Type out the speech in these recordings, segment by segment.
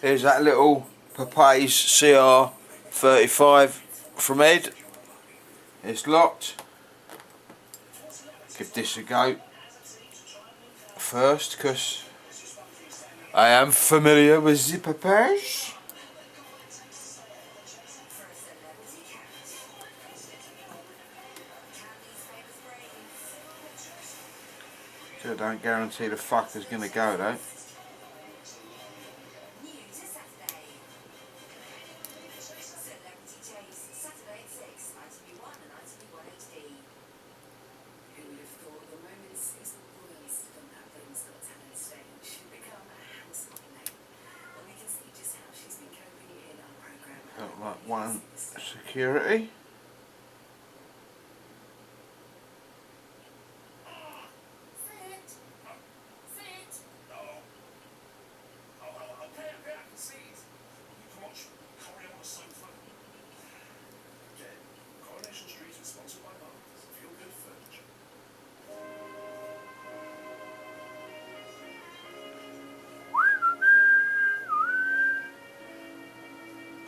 Here's that little Papaiz CR35 from Ed. It's locked. Give this a go first, because I am familiar with the Papaiz. Still don't guarantee the fucker's gonna go though. Got like one security.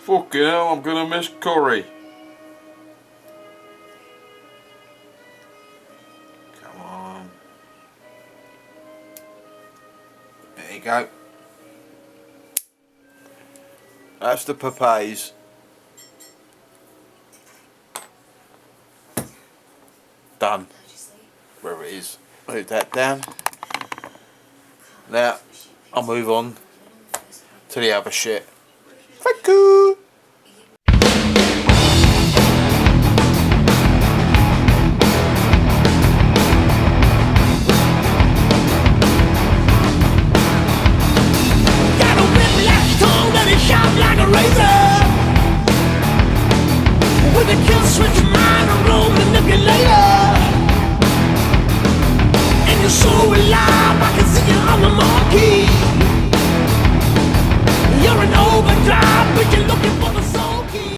Fucking hell, I'm gonna miss Corey. Come on. There you go. That's the Papaiz. Done. Where it is. Move that down. Now, I'll move on to the other shit. Thank you. So alive, I can see you on the marquee. You're an overdrive, but you're looking for the